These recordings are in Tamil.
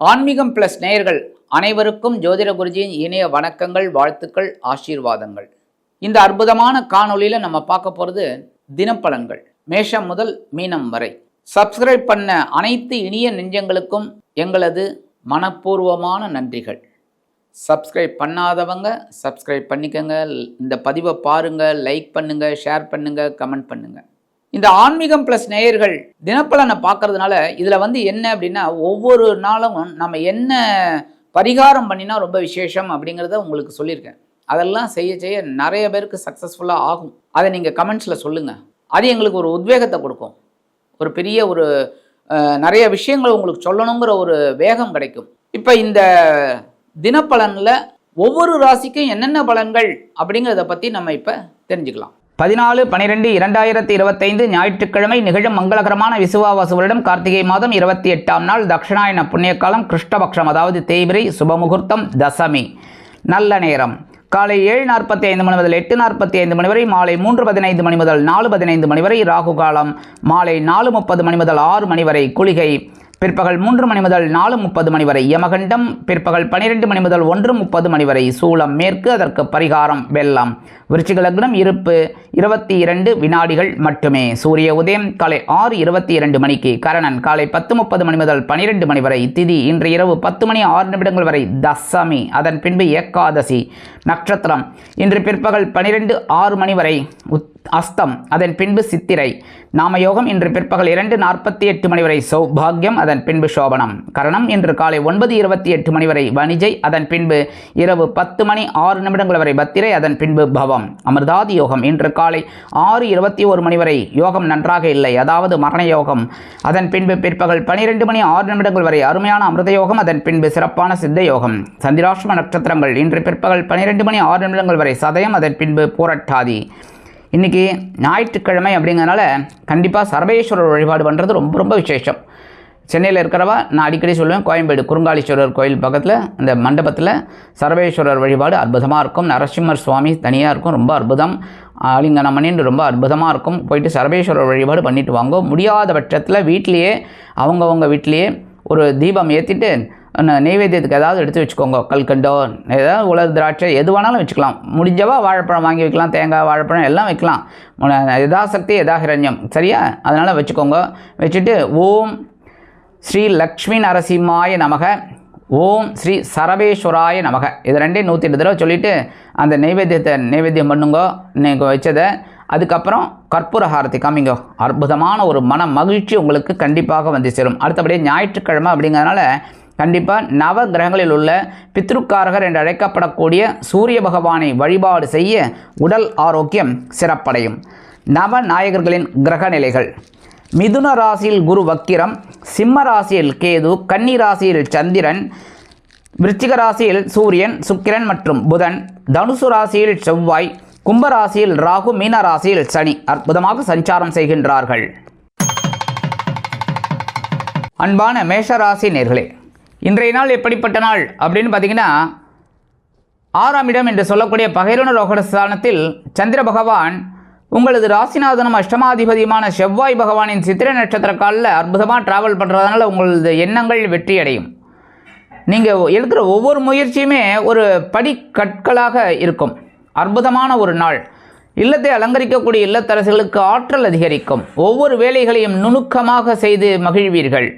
ஆன்மீகம் பிளஸ் நேயர்கள் அனைவருக்கும் ஜோதிட குருஜியின் இணைய வணக்கங்கள், வாழ்த்துக்கள், ஆசீர்வாதங்கள். இந்த அற்புதமான காணொளியில நம்ம பார்க்க போறது தினப்பலன்கள், மேஷம் முதல் மீனம் வரை. சப்ஸ்கிரைப் பண்ண அனைத்து இனிய நெஞ்சங்களுக்கும் எங்களது மனப்பூர்வமான நன்றிகள். சப்ஸ்கிரைப் பண்ணாதவங்க சப்ஸ்கிரைப் பண்ணிக்கங்க. இந்த பதிவை பாருங்க, லைக் பண்ணுங்க, ஷேர் பண்ணுங்க, கமெண்ட் பண்ணுங்க. இந்த ஆன்மீகம் பிளஸ் நேயர்கள் தினப்பலனை பார்க்கறதுனால இதில் என்ன அப்படின்னா, ஒவ்வொரு நாளும் நம்ம என்ன பரிகாரம் பண்ணினா ரொம்ப விசேஷம் அப்படிங்கிறத உங்களுக்கு சொல்லியிருக்கேன். அதெல்லாம் செய்ய நிறைய பேருக்கு சக்ஸஸ்ஃபுல்லாக ஆகும். அதை நீங்கள் கமெண்ட்ஸில் சொல்லுங்கள். அது எங்களுக்கு ஒரு உத்வேகத்தை கொடுக்கும். ஒரு பெரிய நிறைய விஷயங்கள் உங்களுக்கு சொல்லணுங்கிற ஒரு வேகம் கிடைக்கும். இப்போ இந்த தினப்பலனில் ஒவ்வொரு ராசிக்கும் என்னென்ன பலன்கள் அப்படிங்கிறத பற்றி நம்ம இப்போ தெரிஞ்சுக்கலாம். 14/12/2025 ஞாயிற்றுக்கிழமை நிகழும் மங்களகரமான விசுவாவாசு வருடம் கார்த்திகை மாதம் 28ஆம் நாள் தக்ஷணாயன புண்ணியகாலம் கிருஷ்ணபக்ஷம், அதாவது தேய்பிரை, சுபமுகூர்த்தம், தசமி. நல்ல நேரம் காலை 7:45 மணி முதல் 8:45 மணி வரை, மாலை 3:15 மணி முதல் 4:15 மணி வரை, ராகு காலம் மாலை 4:30 மணி முதல் 6 மணி வரை, குளிகை பிற்பகல் 3 மணி முதல் 4:30 மணி வரை, யமகண்டம் பிற்பகல் 12 மணி முதல் 1:30 மணி வரை, சூலம் மேற்கு, அதற்கு பரிகாரம் வெள்ளம். விருச்சிக லக்னம், இருப்பு 22 வினாடிகள் மட்டுமே. சூரிய உதயம் காலை 6:22 மணிக்கு, கரணன் காலை 10:30 மணி முதல் 12 மணி வரை, திதி இன்று இரவு 10 மணி 6 நிமிடங்கள் வரை, தசமி அதன் பின்பு ஏகாதசி. நட்சத்திரம் இன்று பிற்பகல் 12:06 மணி வரை அஸ்தம், அதன் பின்பு சித்திரை. நாமயோகம் இன்று பிற்பகல் 2:48 மணி வரை சௌபாகியம், அதன் பின்பு சோபனம். கரணம் இன்று காலை 9:28 மணி வரை வணிஜை, அதன் பின்பு இரவு 10 மணி 6 நிமிடங்கள் வரை பத்திரை, அதன் பின்பு பவம். அமிர்தாதி யோகம் இன்று காலை 6:21 மணி வரை யோகம் நன்றாக இல்லை, அதாவது மரண யோகம். அதன் பின்பு பிற்பகல் 12 மணி 6 நிமிடங்கள் வரை அருமையான அமிர்த யோகம், அதன் பின்பு சிறப்பான சித்த யோகம். சந்திராஷ்டம நட்சத்திரங்கள் இன்று பிற்பகல் 12 மணி 6 நிமிடங்கள் வரை சதயம், அதன் பின்பு பூரட்டாதி. இன்றைக்கி ஞாயிற்றுக்கிழமை அப்படிங்கிறனால கண்டிப்பாக சர்வேஸ்வரர் வழிபாடு பண்ணுறது ரொம்ப ரொம்ப விசேஷம். சென்னையில் இருக்கிறவா நான் அடிக்கடி சொல்லுவேன், கோயம்பேடு குறுங்காலீஸ்வரர் கோயில் பக்கத்தில் அந்த மண்டபத்தில் சர்வேஸ்வரர் வழிபாடு அற்புதமாக இருக்கும். நரசிம்மர் சுவாமி தனியாக இருக்கும், ரொம்ப அற்புதம். ஆலிங்கனமணின்னு ரொம்ப அற்புதமாக இருக்கும். போயிட்டு சர்வேஸ்வரர் வழிபாடு பண்ணிட்டு வாங்க. முடியாத பட்சத்தில் வீட்லேயே அவங்கவுங்க வீட்லேயே ஒரு தீபம் ஏற்றிட்டு நெய்வேத்தியத்துக்கு ஏதாவது எடுத்து வச்சுக்கோங்க. கல்கண்டோ, ஏதாவது உலர் திராட்சை, எது வேணாலும் வச்சுக்கலாம். முடிஞ்சவா வாழைப்பழம் வாங்கி வைக்கலாம், தேங்காய் வாழைப்பழம் எல்லாம் வைக்கலாம். யதாசக்தி யதாஹிரண்யம், சரியா? அதனால் வச்சுக்கோங்க. வச்சுட்டு ஓம் ஸ்ரீ லக்ஷ்மி நரசிம்மாய நமக, ஓம் ஸ்ரீ சரவேஸ்வராய நமக, இது ரெண்டையும் 108 தடவை சொல்லிவிட்டு அந்த நெய்வேத்தியம் பண்ணுங்க நீங்கள் வச்சதை. அதுக்கப்புறம் கற்பூர ஹாரத்தி காமிங்க. அற்புதமான ஒரு மன மகிழ்ச்சி உங்களுக்கு கண்டிப்பாக வந்து சேரும். அடுத்தபடியே ஞாயிற்றுக்கிழமை அப்படிங்கிறதுனால கண்டிப்பாக நவ கிரகங்களில் உள்ள பித்ருக்காரகர் என்று அழைக்கப்படக்கூடிய சூரிய பகவானை வழிபாடு செய்ய உடல் ஆரோக்கியம் சிறப்படையும். நவ நாயகர்களின் கிரக நிலைகள்: மிதுன ராசியில் குரு வக்கிரம், சிம்ம ராசியில் கேது, கன்னி ராசியில் சந்திரன், விருச்சிக ராசியில் சூரியன், சுக்கிரன் மற்றும் புதன், தனுசு ராசியில் செவ்வாய், கும்பராசியில் ராகு, மீன ராசியில் சனி அற்புதமாக சஞ்சாரம் செய்கின்றார்கள். அன்பான மேஷராசி நேர்களே, இன்றைய நாள் எப்படிப்பட்ட நாள் அப்படின்னு பார்த்தீங்கன்னா, 6ஆம் இடம் என்று சொல்லக்கூடிய பகைரண ரோகண ஸ்தானத்தில் சந்திர பகவான் உங்களது ராசிநாதனும் அஷ்டமாதிபதியுமான செவ்வாய் பகவானின் சித்திரை நட்சத்திர காலில் அற்புதமாக ட்ராவல் பண்ணுறதுனால உங்களது எண்ணங்கள் வெற்றியடையும். நீங்கள் எடுக்கிற ஒவ்வொரு முயற்சியுமே ஒரு படிக்கற்களாக இருக்கும். அற்புதமான ஒரு நாள். இல்லத்தை அலங்கரிக்கக்கூடிய இல்லத்தரசிகளுக்கு ஆற்றல் அதிகரிக்கும். ஒவ்வொரு வேலைகளையும் நுணுக்கமாக செய்து மகிழ்வீர்கள்.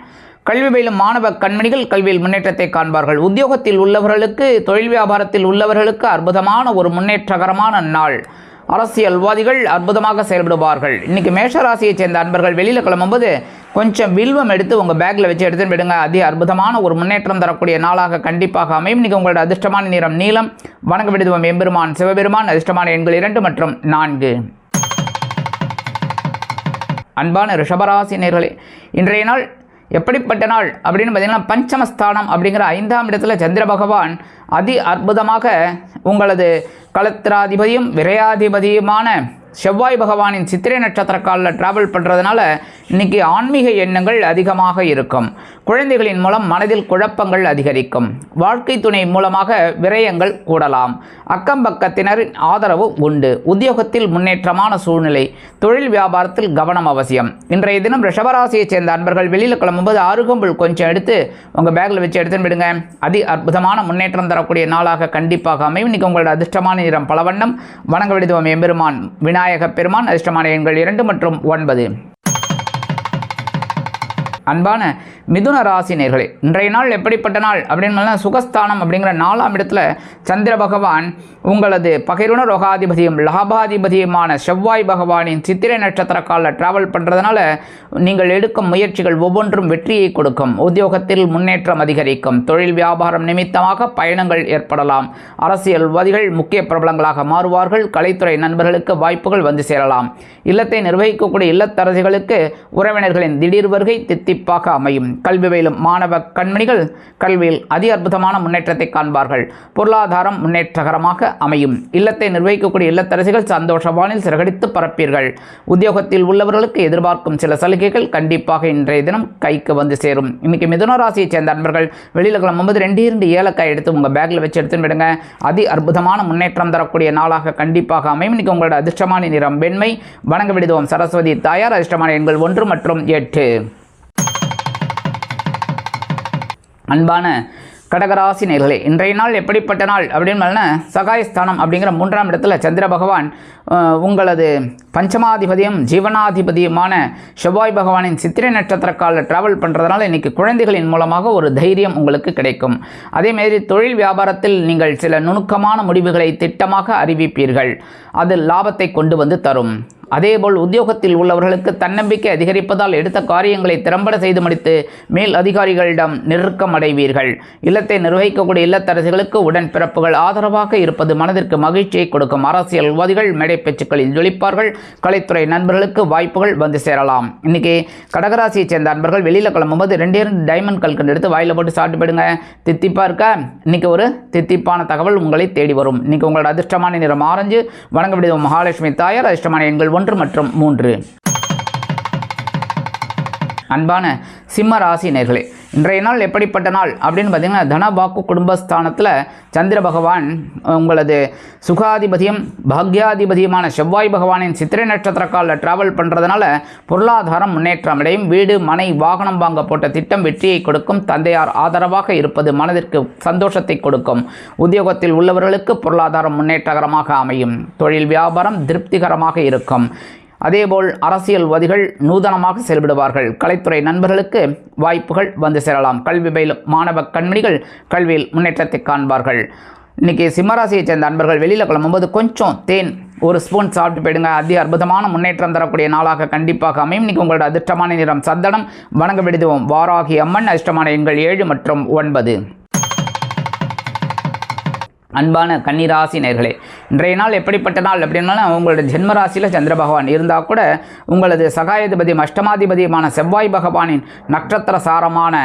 கல்வி பயிலும் மாணவ கண்மணிகள் கல்வியில் முன்னேற்றத்தை காண்பார்கள். உத்தியோகத்தில் உள்ளவர்களுக்கு, தொழில் வியாபாரத்தில் உள்ளவர்களுக்கு அற்புதமான ஒரு முன்னேற்றகரமான நாள். அரசியல்வாதிகள் அற்புதமாக செயல்படுவார்கள். இன்றைக்கி மேஷராசியைச் சேர்ந்த அன்பர்கள் வெளியில் கிளம்பும்போது கொஞ்சம் வில்வம் எடுத்து உங்கள் பேக்கில் வச்சு எடுத்துன்னு போயிடுங்க. அதி அற்புதமான ஒரு முன்னேற்றம் தரக்கூடிய நாளாக கண்டிப்பாக அமையும். இன்றைக்கி உங்களோட அதிர்ஷ்டமான நிறம் நீலம். வணங்க விடுதுவம் எம்பெருமான் சிவபெருமான். அதிர்ஷ்டமான எண்கள் 2 மற்றும் 4. அன்பான ரிஷபராசி நேயர்களே, இன்றைய நாள் எப்படிப்பட்ட நாள் அப்படின்னு பார்த்தீங்கன்னா, பஞ்சமஸ்தானம் அப்படிங்கிற 5ஆம் இடத்துல சந்திர பகவான் அதி அற்புதமாக உங்களது களத்திராதிபதியும் விரையாதிபதியுமான செவ்வாய் பகவானின் சித்திரை நட்சத்திர காலில் டிராவல் பண்ணுறதுனால இன்றைக்கி ஆன்மீக எண்ணங்கள் அதிகமாக இருக்கும். குழந்தைகளின் மூலம் மனதில் குழப்பங்கள் அதிகரிக்கும். வாழ்க்கை துணை மூலமாக விரயங்கள் கூடலாம். அக்கம் பக்கத்தினரின் ஆதரவு உண்டு. உத்தியோகத்தில் முன்னேற்றமான சூழ்நிலை. தொழில் வியாபாரத்தில் கவனம் அவசியம். இன்றைய தினம் ரிஷபராசியைச் சேர்ந்த அன்பர்கள் வெளியில் கிளம்பும்போது அருகம்புல் கொஞ்சம் எடுத்து உங்கள் பேக்கில் வச்சு எடுத்துன்னு விடுங்க. அற்புதமான முன்னேற்றம் தரக்கூடிய நாளாக கண்டிப்பாக அமையும். இன்றைக்கி உங்களோட அதிர்ஷ்டமான நிறம் பலவண்ணம். வணங்க விடுவோம் எம்பெருமான் விநாயக பெருமான். அதிர்ஷ்டமான எண்கள் 2 மற்றும் 9. அன்பான மிதுன ராசி நேயர்களே, இன்றைய நாள் எப்படிப்பட்ட நாள் அப்படின்னு சுகஸ்தானம் அப்படிங்கிற 4ஆம் இடத்துல சந்திர பகவான் உங்களது பகிர்வுண ரோகாதிபதியும் லாபாதிபதியுமான செவ்வாய் பகவானின் சித்திரை நட்சத்திர காலில் டிராவல் பண்ணுறதுனால நீங்கள் எடுக்கும் முயற்சிகள் ஒவ்வொன்றும் வெற்றியை கொடுக்கும். உத்தியோகத்தில் முன்னேற்றம் அதிகரிக்கும். தொழில் வியாபாரம் நிமித்தமாக பயணங்கள் ஏற்படலாம். அரசியல்வாதிகள் முக்கிய பிரபலங்களாக மாறுவார்கள். கலைத்துறை நண்பர்களுக்கு வாய்ப்புகள் வந்து சேரலாம். இல்லத்தை நிர்வகிக்கக்கூடிய இல்லத்தரசிகளுக்கு உறவினர்களின் திடீர் வருகை தித்திப்பாக அமையும். கல்வி பயிலும் மாணவ கண்மணிகள் கல்வியில் அற்புதமான முன்னேற்றத்தை காண்பார்கள். பொருளாதாரம் முன்னேற்றகரமாக அமையும். இல்லத்தை நிர்வகிக்கக்கூடிய இல்லத்தரசிகள் சந்தோஷ வானில் சிறகடித்து பரப்பீர்கள். உத்தியோகத்தில் உள்ளவர்களுக்கு எதிர்பார்க்கும் சில சலுகைகள் கண்டிப்பாக இன்றைய தினம் கைக்கு வந்து சேரும். இன்னைக்கு மிதுன ராசியைச் சேர்ந்த அன்பர்கள் வெளியில் கிளம்பும்போது 2 ஏலக்காய் எடுத்து உங்கள் பேக்கில் வச்சு எடுத்துன்னு விடுங்க. அற்புதமான முன்னேற்றம் தரக்கூடிய நாளாக கண்டிப்பாக அமையும். இன்னைக்கு உங்களோட அதிர்ஷ்டமான நிறம் வெண்மை. வணங்க விடுவோம் சரஸ்வதி தாயார். அதிர்ஷ்டமான எண்கள் 1 மற்றும் 8. அன்பான கடகராசி நேயர்களே, இன்றைய நாள் எப்படிப்பட்ட நாள் அப்படின்னு சகாயஸ்தானம் அப்படிங்கிற 3ஆம் இடத்துல சந்திர பகவான் உங்களது பஞ்சமாதிபதியும் ஜீவனாதிபதியுமான செவ்வாய் பகவானின் சித்திரை நட்சத்திர காலில் டிராவல் பண்ணுறதுனால இன்றைக்கி குழந்தைகளின் மூலமாக ஒரு தைரியம் உங்களுக்கு கிடைக்கும். அதேமாரி தொழில் வியாபாரத்தில் நீங்கள் சில நுணுக்கமான முடிவுகளை திட்டமாக அறிவிப்பீர்கள். அது லாபத்தை கொண்டு வந்து தரும். அதேபோல் உத்தியோகத்தில் உள்ளவர்களுக்கு தன்னம்பிக்கை அதிகரிப்பதால் எடுத்த காரியங்களை திறம்பட செய்து முடித்து மேல் அதிகாரிகளிடம் நெருக்கம் அடைவீர்கள். இல்லத்தை நிர்வகிக்கக்கூடிய இல்லத்தரசிகளுக்கு உடன்பிறப்புகள் ஆதரவாக இருப்பது மனதிற்கு மகிழ்ச்சியை கொடுக்கும். அரசியல்வாதிகள் மேடை பேச்சுக்களில் ஜொலிப்பார்கள். கலைத்துறை நண்பர்களுக்கு வாய்ப்புகள் வந்து சேரலாம். இன்னைக்கு கடகராசியைச் சேர்ந்த அன்பர்கள் வெளியில் கிளம்பும்போது 2 டைமண்ட் கல்கண்டு எடுத்து வாயில் போட்டு சாப்பிட்டு போயிடுங்க. தித்திப்பா இருக்க இன்னைக்கு ஒரு தித்திப்பான தகவல் உங்களை தேடி வரும். இன்னைக்கு உங்களோட அதிர்ஷ்டமான நிறம் ஆரஞ்சு. வணங்க விடுவோம் மகாலட்சுமி தாயார். அதிர்ஷ்டமான எண்கள் 1 மற்றும் 3. அன்பான சிம்ம ராசி நேயர்களே, இன்றைய நாள் எப்படிப்பட்ட நாள் அப்படின்னு பார்த்தீங்கன்னா தனபாக்கு குடும்பஸ்தானத்தில் சந்திர பகவான் உங்களது சுகாதிபதியும் பாக்யாதிபதியுமான செவ்வாய் பகவானின் சித்திரை நட்சத்திர காலில் டிராவல் பண்ணுறதுனால பொருளாதாரம் முன்னேற்றம் அடையும். வீடு மனை வாகனம் வாங்க போட்ட திட்டம் வெற்றியை கொடுக்கும். தந்தையார் ஆதரவாக இருப்பது மனதிற்கு சந்தோஷத்தை கொடுக்கும். உத்தியோகத்தில் உள்ளவர்களுக்கு பொருளாதாரம் முன்னேற்றகரமாக அமையும். தொழில் வியாபாரம் திருப்திகரமாக இருக்கும். அதேபோல் அரசியல்வாதிகள் நூதனமாக செயல்படுவார்கள். கலைத்துறை நண்பர்களுக்கு வாய்ப்புகள் வந்து சேரலாம். கல்வி பயிலும் மாணவ கண்மணிகள் கல்வியில் முன்னேற்றத்தை காண்பார்கள். இன்றைக்கி சிம்மராசியைச் சேர்ந்த நண்பர்கள் வெளியில் கிளம்பும்போது கொஞ்சம் தேன் 1 ஸ்பூன் சாப்பிட்டு போயிடுங்க. அற்புதமான முன்னேற்றம் தரக்கூடிய நாளாக கண்டிப்பாக அமையும். இன்றைக்கி உங்களோட அதிர்ஷ்டமான நிறம் சந்தனம். வணங்க விடுவோம் வாராகி அம்மன். அதிர்ஷ்டமான எண்கள் 7 மற்றும் 9. அன்பான கன்னிராசி நேயர்களே, இன்றைய நாள் எப்படிப்பட்ட நாள் அப்படின்னா உங்களோட ஜென்மராசியில் சந்திர பகவான் இருந்தால் கூட உங்களது சகாயாதிபதியும் அஷ்டமாதிபதியுமான செவ்வாய் பகவானின் நட்சத்திர சாரமான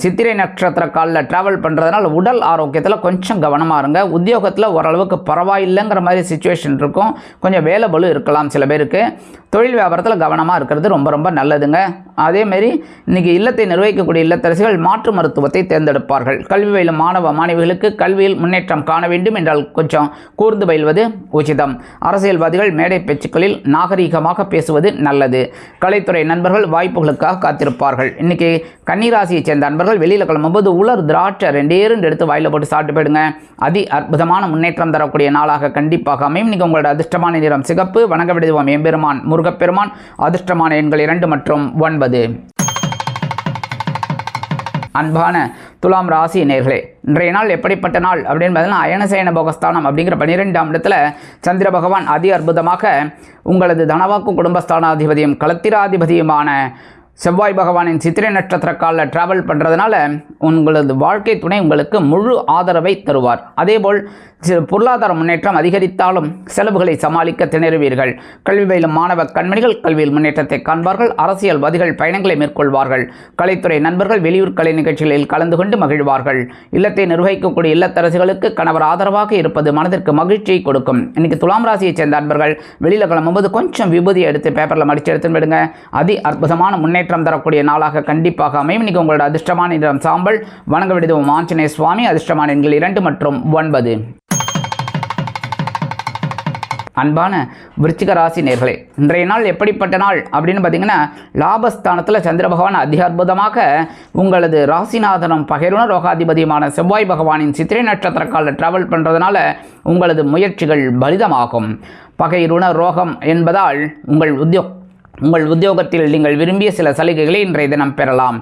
சித்திரை நட்சத்திர காலில் ட்ராவல் பண்ணுறதுனால உடல் ஆரோக்கியத்தில் கொஞ்சம் கவனமாக இருங்க. உத்தியோகத்தில் ஓரளவுக்கு பரவாயில்லைங்கிற மாதிரி சிச்சுவேஷன் இருக்கும். கொஞ்சம் வேலை பளு இருக்கலாம் சில பேருக்கு. தொழில் வியாபாரத்தில் கவனமாக இருக்கிறது ரொம்ப ரொம்ப நல்லதுங்க. அதேமாரி இன்றைக்கி இல்லத்தை நிர்வகிக்கக்கூடிய இல்லத்தரசிகள் மாற்று மருத்துவத்தை தேர்ந்தெடுப்பார்கள். கல்வி பயிலும் மாணவ மாணவிகளுக்கு கல்வியில் முன்னேற்றம் காண வேண்டும் என்றால் கொஞ்சம் கூர்ந்து பயில்வது உச்சிதம். அரசியல்வாதிகள் மேடை பேச்சுக்களில் நாகரீகமாக பேசுவது நல்லது. கலைத்துறை நண்பர்கள் வாய்ப்புகளுக்காக காத்திருப்பார்கள். இன்றைக்கி கன்னிராசியைச் சேர்ந்த நண்பர்கள் வெளியில் கிளம்பும்போது உலர் திராட்சை 2 எடுத்து வாயில் போட்டு சாப்பிட்டு போயிடுங்க. அற்புதமான முன்னேற்றம் தரக்கூடிய நாளாக கண்டிப்பாக அமையும். இன்றைக்கி உங்களோட அதிர்ஷ்டமான நிறம் சிகப்பு. வணங்க விடுவோம் எம்பெருமான் முருகப்பெருமான். அதிர்ஷ்டமான எண்கள் 2 மற்றும் 9. அன்பான துலாம் ராசி நேயர்களே, இன்றைய நாள் எப்படிப்பட்ட நாள் அப்படின்னு பார்த்தீங்கன்னா அயனசயன போகஸ்தானம் அப்படிங்கிற 12ஆம் இடத்துல சந்திர பகவான் அற்புதமாக உங்களது தனவாக்கு குடும்பஸ்தானாதிபதியும் களத்திராதிபதியுமான செவ்வாய் பகவானின் சித்திரை நட்சத்திர காலில் டிராவல் பண்ணுறதுனால உங்களது வாழ்க்கை துணை உங்களுக்கு முழு ஆதரவை தருவார். அதேபோல் பொருளாதார முன்னேற்றம் அதிகரித்தாலும் செலவுகளை சமாளிக்க திணறுவீர்கள். கல்வி பயிலும் மாணவ கண்மணிகள் கல்வியில் முன்னேற்றத்தை காண்பார்கள். அரசியல்வாதிகள் பயணங்களை மேற்கொள்வார்கள். கலைத்துறை நண்பர்கள் வெளியூர் கலை நிகழ்ச்சிகளில் கலந்து கொண்டு மகிழ்வார்கள். இல்லத்தை நிர்வகிக்கக்கூடிய இல்லத்தரசிகளுக்கு கணவர் ஆதரவாக இருப்பது மனதிற்கு மகிழ்ச்சியை கொடுக்கும். இன்னைக்கு துலாம் ராசியை சேர்ந்த நண்பர்கள் வெளியில் கிளம்பும்போது கொஞ்சம் விபூதியை எடுத்து பேப்பரில் மடித்து எடுத்து விடுங்க. அதி அற்புதமான முன்னேற்றம் தரக்கூடிய நாளாக கண்டிப்பாக அமையும். இன்னைக்கு உங்களோட அதிர்ஷ்டமான நிறம் சாம்பல். வணங்க விடுவோம் ஆஞ்சநேய சுவாமி. அதிர்ஷ்டமான எண்கள் 2 மற்றும் 9. அன்பான விருச்சிக ராசி நேர்களே, இன்றைய நாள் எப்படிப்பட்ட நாள் அப்படின்னு பார்த்தீங்கன்னா, லாபஸ்தானத்தில் சந்திர பகவான் அதி அற்புதமாக உங்களது ராசிநாதனும் பகைருணர் ரோகாதிபதியுமான செவ்வாய் பகவானின் சித்திரை நட்சத்திர காலில் டிராவல் பண்ணுறதுனால உங்களது முயற்சிகள் பலிதமாகும். பகைருணர் ரோகம் என்பதால் உங்கள் உத்தியோகத்தில் நீங்கள் விரும்பிய சில சலுகைகளை இன்றைய தினம் பெறலாம்.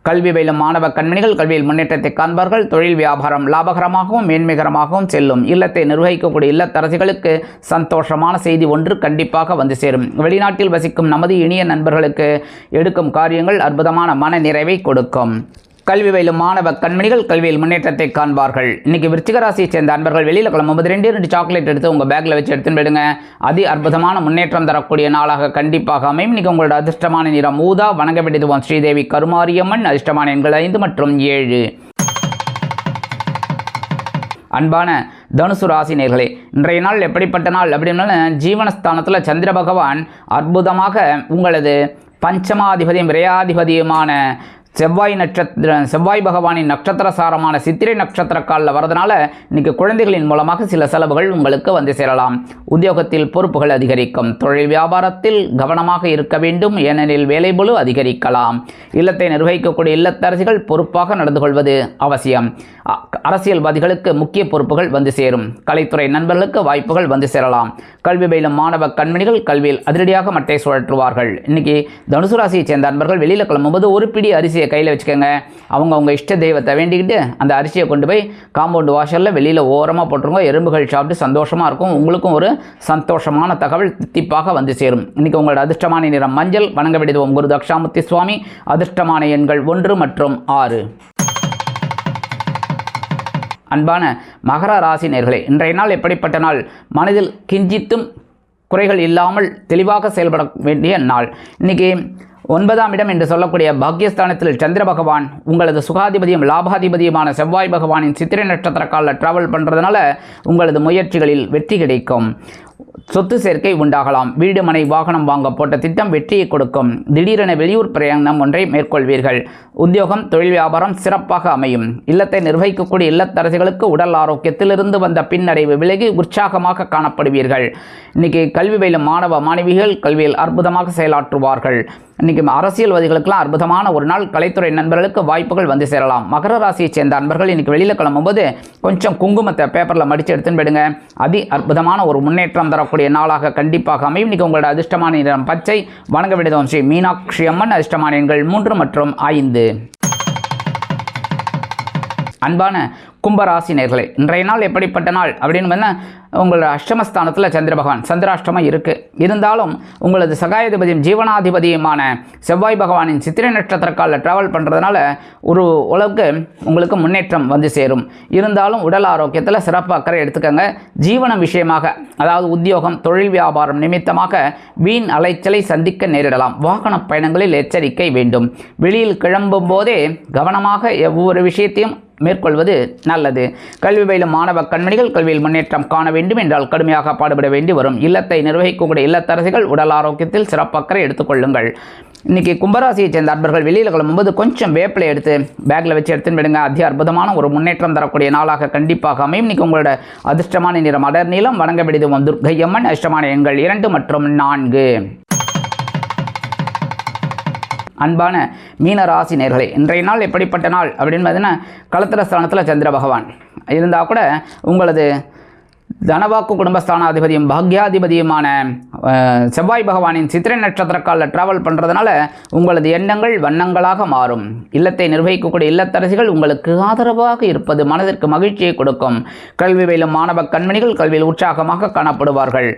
கல்வி பயிலும் மாணவ கண்மணிகள் கல்வியில் முன்னேற்றத்தை காண்பார்கள். தொழில் வியாபாரம் லாபகரமாகவும் மேன்மைகரமாகவும் செல்லும். இல்லத்தை நிர்வகிக்கக்கூடிய இல்லத்தரசிகளுக்கு சந்தோஷமான செய்தி ஒன்று கண்டிப்பாக வந்து சேரும். வெளிநாட்டில் வசிக்கும் நமது இனிய நண்பர்களுக்கு எடுக்கும் காரியங்கள் அற்புதமான மன நிறைவை கொடுக்கும். கல்வி பயிலும் மாணவ கண்மணிகள் கல்வியில் முன்னேற்றத்தை காண்பார்கள். இன்னைக்கு விருச்சிக ராசியை சேர்ந்த அன்பர்கள் வெளியில் கிளம்பும்போது 2 சாக்லேட் எடுத்து உங்கள் பேக்கில் வச்சு எடுத்துன்னு போயிடுங்க. அதி அற்புதமான முன்னேற்றம் தரக்கூடிய நாளாக கண்டிப்பாக அமையும். இன்னைக்கு உங்களோட அதிர்ஷ்டமான நிறம் ஊதா. வணங்க வேண்டியதுவோம் ஸ்ரீதேவி கருமாரியம்மன். அதிர்ஷ்டமான எண்கள் 5 மற்றும் 7. அன்பான தனுசு ராசி நேர்களே, இன்றைய நாள் எப்படிப்பட்ட நாள் அப்படின்னா, ஜீவனஸ்தானத்தில் சந்திர பகவான் அற்புதமாக உங்களது பஞ்சமாதிபதியும் விரையாதிபதியுமான செவ்வாய் பகவானின் நட்சத்திர சாரமான சித்திரை நட்சத்திர காலில் வரதுனால இன்னைக்கு குழந்தைகளின் மூலமாக சில செலவுகள் உங்களுக்கு வந்து சேரலாம். உத்தியோகத்தில் பொறுப்புகள் அதிகரிக்கும். தொழில் வியாபாரத்தில் கவனமாக இருக்க வேண்டும், ஏனெனில் வேலைபளு அதிகரிக்கலாம். இல்லத்தை நிர்வகிக்கக்கூடிய இல்லத்தரசிகள் பொறுப்பாக நடந்து கொள்வது அவசியம். அரசியல்வாதிகளுக்கு முக்கிய பொறுப்புகள் வந்து சேரும். கலைத்துறை நண்பர்களுக்கு வாய்ப்புகள் வந்து சேரலாம். கல்வி பயிலும் மாணவ கண்மணிகள் கல்வியில் அதிரடியாக மட்டை சுழற்றுவார்கள். இன்னைக்கு தனுசு ராசியை சேர்ந்த நண்பர்கள் வெளியில் கிளம்பும்போது ஒரு பிடி அரிசியை கையில் வச்சுக்கோங்க. அவங்க இஷ்ட தெய்வத்தை வேண்டிக்கிட்டு அந்த அரிசியை கொண்டு போய் காம்பவுண்ட் வாஷரில் வெளியில் ஓரமாக போட்டுருங்க. எறும்புகள் சாப்பிட்டு சந்தோஷமாக இருக்கும். உங்களுக்கும் ஒரு சந்தோஷமான தகவல் தித்திப்பாக வந்து சேரும். இன்றைக்கி உங்களோட அதிர்ஷ்டமான நிறம் மஞ்சள். வணங்க வேண்டியது குரு தக்ஷாமூர்த்தி சுவாமி. அதிர்ஷ்டமான எண்கள் 1 மற்றும் 6. அன்பான மகர ராசி நேர்களே, இன்றைய நாள் எப்படிப்பட்ட நாள்? மனதில் கிஞ்சித்தும் குறைகள் இல்லாமல் தெளிவாக செயல்பட வேண்டிய நாள். இன்றைக்கி 9ஆம் இடம் என்று சொல்லக்கூடிய பாக்யஸ்தானத்தில் சந்திர பகவான் உங்களது சுகாதிபதியும் லாபாதிபதியுமான செவ்வாய் பகவானின் சித்திரை நட்சத்திர காலில் டிராவல் பண்ணுறதுனால உங்களது முயற்சிகளில் வெற்றி கிடைக்கும். சொத்து சேர்க்கை உண்டாகலாம். வீடு மனை வாகனம் வாங்க போட்ட திட்டம் வெற்றியை கொடுக்கும். திடீரென வெளியூர் பிரயாணம் ஒன்றை மேற்கொள்வீர்கள். உத்தியோகம் தொழில் வியாபாரம் சிறப்பாக அமையும். இல்லத்தை நிர்வகிக்கக்கூடிய இல்லத்தரசிகளுக்கு உடல் ஆரோக்கியத்திலிருந்து வந்த பின்னடைவு விலகி உற்சாகமாக காணப்படுவீர்கள். இன்னைக்கு கல்வி பயிலும் மாணவ மாணவிகள் கல்வியில் அற்புதமாக செயலாற்றுவார்கள். இன்றைக்கி அரசியல்வாதிகளுக்கெல்லாம் அற்புதமான ஒரு நாள். கலைத்துறை நண்பர்களுக்கு வாய்ப்புகள் வந்து சேரலாம். மகர ராசியை சேர்ந்த நண்பர்கள் இன்றைக்கி வெளியில் கிளம்பும்போது கொஞ்சம் குங்குமத்தை பேப்பரில் மடித்து எடுத்துன்னு போயிடுங்க. அதி அற்புதமான ஒரு முன்னேற்றம் தரக்கூடிய நாளாக கண்டிப்பாக அமையும். இன்றைக்கி உங்களோட அதிர்ஷ்டமான நிறம் பச்சை. வணங்க வேண்டியது ஸ்ரீ மீனாட்சி அம்மன். அதிர்ஷ்டமான எண்கள் 3 மற்றும் 5. அன்பான கும்பராசி நேர்களே, இன்றைய நாள் எப்படிப்பட்ட நாள் அப்படின்னு பார்த்தா, உங்களோட அஷ்டமஸ்தானத்தில் சந்திர பகவான் சந்திராஷ்டமம் இருக்குது. இருந்தாலும் உங்களது சகாயாதிபதியும் ஜீவனாதிபதியுமான செவ்வாய் பகவானின் சித்திரை நட்சத்திர காலில் ட்ராவல் பண்ணுறதுனால ஒரு அளவுக்கு உங்களுக்கு முன்னேற்றம் வந்து சேரும். இருந்தாலும் உடல் ஆரோக்கியத்தில் சிறப்பு அக்கறை எடுத்துக்கோங்க. ஜீவனம் விஷயமாக, அதாவது உத்தியோகம் தொழில் வியாபாரம் நிமித்தமாக வீண் அலைச்சலை சந்திக்க நேரிடலாம். வாகன பயணங்களில் எச்சரிக்கை வேண்டும். வெளியில் கிளம்பும் போதே கவனமாக ஒவ்வொரு விஷயத்தையும் மேற்கொள்வது நல்லது. கல்வி பயிலும் மாணவ கண்மணிகள் கல்வியில் முன்னேற்றம் காண வேண்டும் என்றால் கடுமையாக பாடுபட வேண்டி வரும். இல்லத்தை நிர்வகிக்கக்கூடிய இல்லத்தரசிகள் உடல் ஆரோக்கியத்தில் சிறப்பக்கறை எடுத்துக்கொள்ளுங்கள். இன்றைக்கி கும்பராசியை சேர்ந்த அன்பர்கள் வெளியில் கிளம்பும்போது கொஞ்சம் வேப்பிலை எடுத்து பேக்கில் வச்சு எடுத்துன்னு விடுங்க. அதி அற்புதமான ஒரு முன்னேற்றம் தரக்கூடிய நாளாக கண்டிப்பாக அமையும். இன்றைக்கி உங்களோட அதிர்ஷ்டமான நிறம் அடர் நீளம். வணங்க வேண்டியது துர்க்கை அம்மன். அதிர்ஷ்டமான எண்கள் 2 மற்றும் 4. அன்பான மீனராசி நேர்களே, இன்றைய நாள் எப்படிப்பட்ட நாள் அப்படின்னு பார்த்தீங்கன்னா, களத்திர ஸ்தானத்தில் சந்திர பகவான் இருந்தால் கூட உங்களது தனவாக்கு குடும்பஸ்தானாதிபதியும் பாக்யாதிபதியுமான செவ்வாய் பகவானின் சித்திரை நட்சத்திர காலில் ட்ராவல் பண்ணுறதுனால உங்களது எண்ணங்கள் வண்ணங்களாக மாறும். இல்லத்தை நிர்வகிக்கக்கூடிய இல்லத்தரசிகள் உங்களுக்கு ஆதரவாக இருப்பது மனதிற்கு மகிழ்ச்சியை கொடுக்கும். கல்வி பயிலும் மாணவ கண்மணிகள் கல்வியில் உற்சாகமாக காணப்படுவார்கள்.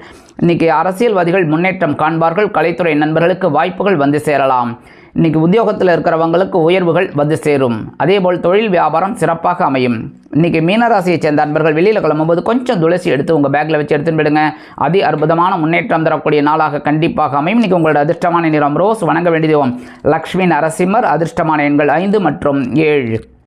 இன்றைக்கி அரசியல்வாதிகள் முன்னேற்றம் காண்பார்கள். கலைத்துறை நண்பர்களுக்கு வாய்ப்புகள் வந்து சேரலாம். இன்றைக்கி உத்தியோகத்தில் இருக்கிறவங்களுக்கு உயர்வுகள் வந்து சேரும். அதேபோல் தொழில் வியாபாரம் சிறப்பாக அமையும். இன்றைக்கி மீனராசியைச் சேர்ந்த அன்பர்கள் வெளியில் கிளம்பும்போது கொஞ்சம் துளசி எடுத்து உங்கள் பேக்கில் வச்சு எடுத்துன்னு போயிடுங்க. அதி அற்புதமான முன்னேற்றம் தரக்கூடிய நாளாக கண்டிப்பாக அமையும். இன்றைக்கி உங்களோட அதிர்ஷ்டமான நிறம் ரோஸ். வணங்க வேண்டியது லக்ஷ்மி நரசிம்மர். அதிர்ஷ்டமான எண்கள் 5 மற்றும் 7.